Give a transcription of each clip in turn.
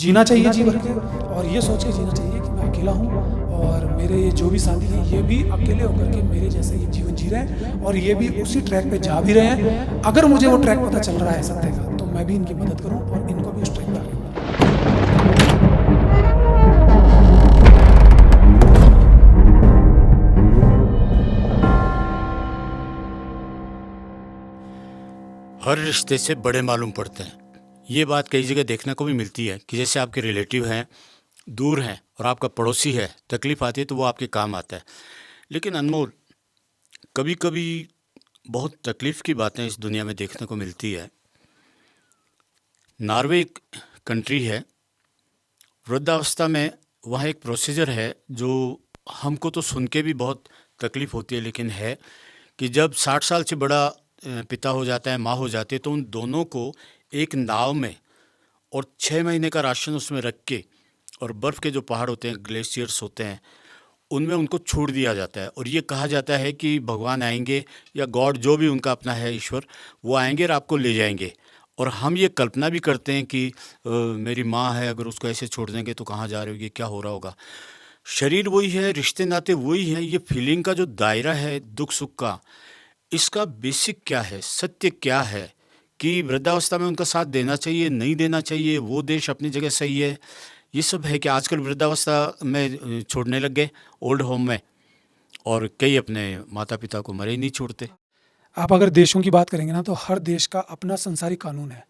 जीना चाहिए जी भर के, और ये सोच के जीना चाहिए कि मैं अकेला हूँ और मेरे जो भी साथी हैं ये भी अकेले होकर के मेरे जैसे ही जीवन जी रहे हैं और ये भी उसी ट्रैक पे जा भी रहे हैं। अगर मुझे वो ट्रैक पता चल रहा है सत्य का, तो मैं भी इनकी मदद करूँ और इनको भी उस ट्रैक पे आगे बढ़ाऊँ। हर रिश्ते से बड़े मालूम पड़ते हैं। ये बात कई जगह देखने को भी मिलती है कि जैसे आपके रिलेटिव हैं, दूर हैं और आपका पड़ोसी है, तकलीफ़ आती है तो वो आपके काम आता है। लेकिन अनमोल, कभी कभी बहुत तकलीफ़ की बातें इस दुनिया में देखने को मिलती है। नॉर्वे एक कंट्री है, वृद्धावस्था में वहाँ एक प्रोसीजर है जो हमको तो सुन के भी बहुत तकलीफ़ होती है, लेकिन है कि जब 60 साल से बड़ा पिता हो जाता है, माँ हो जाती है, तो उन दोनों को एक नाव में और 6 महीने का राशन उसमें रख के और बर्फ़ के जो पहाड़ होते हैं, ग्लेशियर्स होते हैं, उनमें उनको छोड़ दिया जाता है। और ये कहा जाता है कि भगवान आएंगे या गॉड जो भी उनका अपना है, ईश्वर, वो आएंगे और आपको ले जाएंगे। और हम ये कल्पना भी करते हैं कि मेरी माँ है, अगर उसको ऐसे छोड़ देंगे तो कहाँ जा रही होगी, क्या हो रहा होगा। शरीर वही है, रिश्ते नाते वही हैं, ये फीलिंग का जो दायरा है दुख सुख का, इसका बेसिक क्या है, सत्य क्या है कि वृद्धावस्था में उनका साथ देना चाहिए, नहीं देना चाहिए, वो देश अपनी जगह सही है। ये सब है कि आजकल वृद्धावस्था में छोड़ने लग गए ओल्ड होम में, और कई अपने माता पिता को मरे ही नहीं छोड़ते। आप अगर देशों की बात करेंगे ना, तो हर देश का अपना संसारिक कानून है।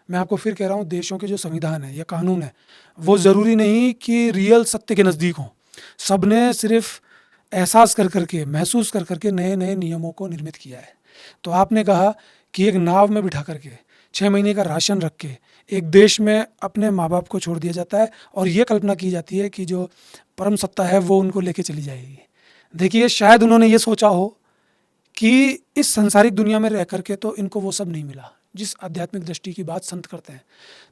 मैं आपको फिर कह रहा हूँ, देशों के जो संविधान है या कानून है, वो ज़रूरी नहीं कि रियल सत्य के नज़दीक हों। सब ने सिर्फ एहसास कर करके, महसूस कर करके नए नए नियमों को निर्मित किया है। तो आपने कहा कि एक नाव में बिठा करके 6 महीने का राशन रख के एक देश में अपने माँ बाप को छोड़ दिया जाता है और ये कल्पना की जाती है कि जो परम सत्ता है वो उनको लेके चली जाएगी। देखिए, शायद उन्होंने ये सोचा हो कि इस संसारिक दुनिया में रह करके तो इनको वो सब नहीं मिला जिस आध्यात्मिक दृष्टि की बात संत करते हैं।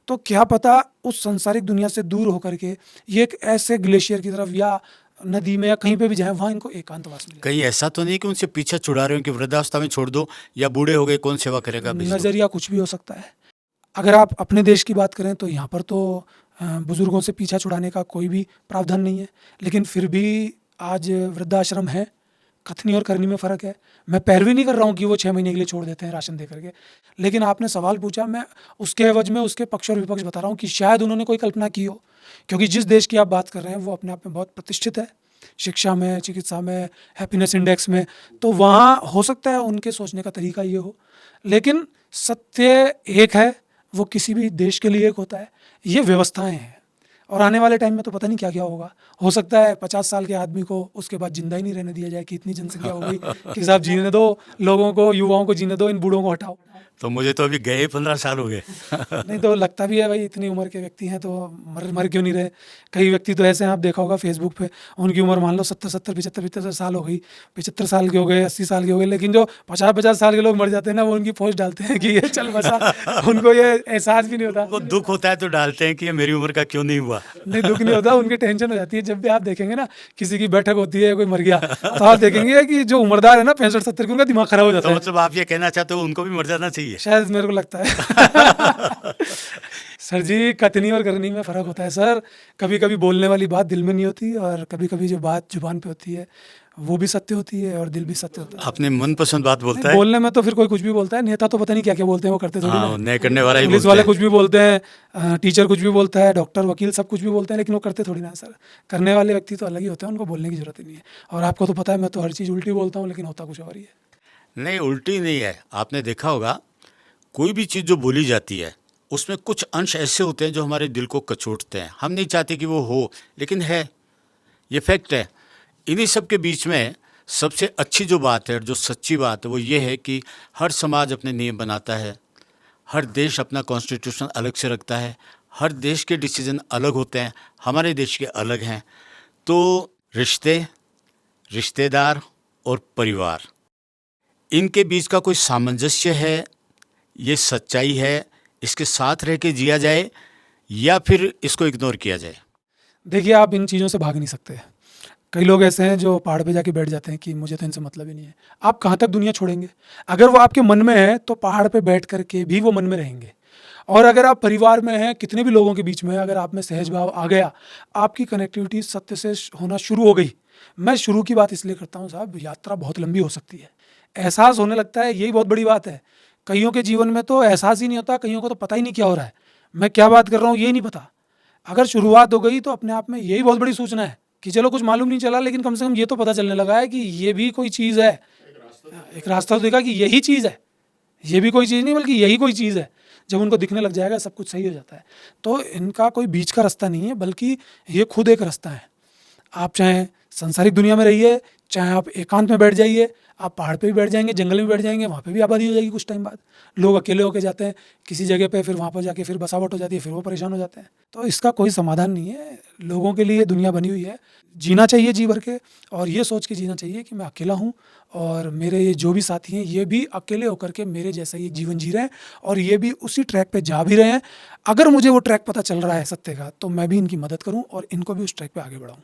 तो क्या पता उस संसारिक दुनिया से दूर होकर के ये एक ऐसे ग्लेशियर की तरफ या नदी में या कहीं पे भी जाए, वहाँ इनको एकांतवास मिले। कहीं ऐसा तो नहीं कि उनसे पीछा छुड़ा रहे हो कि वृद्धावस्था में छोड़ दो या बूढ़े हो गए कौन सेवा करेगा, भेज दो। नज़रिया कुछ भी हो सकता है। अगर आप अपने देश की बात करें तो यहाँ पर तो बुज़ुर्गों से पीछा छुड़ाने का कोई भी प्रावधान नहीं है, लेकिन फिर भी आज वृद्धाश्रम है। कथनी और करनी में फ़र्क है। मैं पैरवी नहीं कर रहा हूँ कि वो 6 महीने के लिए छोड़ देते हैं राशन दे करके, लेकिन आपने सवाल पूछा, मैं उसके एवज में उसके पक्ष और विपक्ष बता रहा हूँ कि शायद उन्होंने कोई कल्पना की हो, क्योंकि जिस देश की आप बात कर रहे हैं वो अपने आप में बहुत प्रतिष्ठित है, शिक्षा में, चिकित्सा में, हैप्पीनेस इंडेक्स में। तो वहाँ हो सकता है उनके सोचने का तरीका ये हो, लेकिन सत्य एक है, वो किसी भी देश के लिए एक होता है। ये व्यवस्थाएं हैं और आने वाले टाइम में तो पता नहीं क्या क्या होगा। हो सकता है 50 साल के आदमी को उसके बाद जिंदा ही नहीं रहने दिया जाए कि इतनी जनसंख्या हो गई कि साहब जीने दो, लोगों को, युवाओं को जीने दो, इन बूढ़ों को हटाओ। तो मुझे तो अभी गए 15 साल हो गए। नहीं तो लगता भी है भाई, इतनी उम्र के व्यक्ति हैं तो मर क्यों नहीं रहे। कई व्यक्ति तो ऐसे हैं, आप देखा होगा फेसबुक पे, उनकी उम्र मान लो 70 75 साल हो गई, 75 साल के हो गए, 80 साल के हो गए, लेकिन जो 50 साल के लोग मर जाते हैं ना, वो उनकी पोस्ट डालते हैं कि ये चल बसा। उनको ये एहसास भी नहीं होता। वो दुख होता है तो डालते हैं कि ये मेरी उम्र का क्यों नहीं हुआ। नहीं, दुख नहीं होता, उनकी टेंशन हो जाती है। जब भी आप देखेंगे ना किसी की बैठक होती है, कोई मर गया, तो आप देखेंगे कि जो उम्रदार है ना 65-70 के, उनका दिमाग खराब हो जाता तो है। मतलब आप ये कहना चाहते हो उनको भी मर जाना चाहिए? शायद मेरे को लगता है। सर जी, कथनी और करनी में फ़र्क होता है सर। कभी कभी बोलने वाली बात दिल में नहीं होती, और कभी कभी जो बात जुबान पे होती है वो भी सत्य होती है और दिल भी सत्य होता है। अपने मनपसंद बात बोलता है। बोलने में तो फिर कोई कुछ भी बोलता है। नेता तो पता नहीं क्या क्या बोलते हैं, वो करते थोड़ी हाँ, ना। नए करने वाला ही पुलिस बोलता वाले है। कुछ भी बोलते हैं, टीचर कुछ भी बोलता है, डॉक्टर, वकील सब कुछ भी बोलते हैं, लेकिन वो करते थोड़ी ना है सर। करने वाले व्यक्ति तो अलग ही होते हैं, उनको बोलने की जरूरत ही नहीं है। और आपको तो पता है, मैं तो हर चीज़ उल्टी बोलता हूँ, लेकिन होता कुछ और ही है। नहीं, उल्टी नहीं है। आपने देखा होगा कोई भी चीज़ जो बोली जाती है उसमें कुछ अंश ऐसे होते हैं जो हमारे दिल को कचोटते हैं। हम नहीं चाहते कि वो हो, लेकिन है, ये फैक्ट है। इन्हीं सब के बीच में सबसे अच्छी जो बात है और जो सच्ची बात है वो ये है कि हर समाज अपने नियम बनाता है, हर देश अपना कॉन्स्टिट्यूशन अलग से रखता है, हर देश के डिसीजन अलग होते हैं, हमारे देश के अलग हैं। तो रिश्ते, रिश्तेदार और परिवार, इनके बीच का कोई सामंजस्य है, ये सच्चाई है, इसके साथ रह के जिया जाए या फिर इसको इग्नोर किया जाए? देखिए, आप इन चीज़ों से भाग नहीं सकते। कई लोग ऐसे हैं जो पहाड़ पे जाके बैठ जाते हैं कि मुझे तो इनसे मतलब ही नहीं है। आप कहाँ तक दुनिया छोड़ेंगे? अगर वो आपके मन में है तो पहाड़ पे बैठ करके भी वो मन में रहेंगे। और अगर आप परिवार में हैं, कितने भी लोगों के बीच में, अगर आप में सहज भाव आ गया, आपकी कनेक्टिविटी सत्य से होना शुरू हो गई। मैं शुरू की बात इसलिए करता हूँ साहब, यात्रा बहुत लंबी हो सकती है, एहसास होने लगता है, यही बहुत बड़ी बात है। कईयों के जीवन में तो एहसास ही नहीं होता, कईयों को तो पता ही नहीं क्या हो रहा है, मैं क्या बात कर रहा हूँ ये नहीं पता। अगर शुरुआत हो गई तो अपने आप में यही बहुत बड़ी सूचना है कि चलो कुछ मालूम नहीं चला, लेकिन कम से कम ये तो पता चलने लगा है कि ये भी कोई चीज़ है, एक रास्ता तो देखा कि यही चीज़ है, ये भी कोई चीज़ नहीं बल्कि यही कोई चीज़ है। जब उनको दिखने लग जाएगा सब कुछ सही हो जाता है। तो इनका कोई बीच का रास्ता नहीं है, बल्कि ये खुद एक रास्ता है। आप चाहे संसारिक दुनिया में रहिए, चाहे आप एकांत में बैठ जाइए, आप पहाड़ पे भी बैठ जाएंगे, जंगल में बैठ जाएंगे, वहाँ पे भी आबादी हो जाएगी कुछ टाइम बाद। लोग अकेले होके जाते हैं किसी जगह पे, फिर वहाँ पर जाके फिर बसावट हो जाती है, फिर वो परेशान हो जाते हैं। तो इसका कोई समाधान नहीं है। लोगों के लिए दुनिया बनी हुई है, जीना चाहिए जी भर के, और ये सोच के जीना चाहिए कि मैं अकेला हूँ और मेरे ये जो भी साथी हैं ये भी अकेले होकर के मेरे जैसा ही जीवन जी रहे हैं और ये भी उसी ट्रैक पे जा भी रहे हैं। अगर मुझे वो ट्रैक पता चल रहा है सत्य का, तो मैं भी इनकी मदद करूँ और इनको भी उस ट्रैक पे आगे बढ़ाऊँ।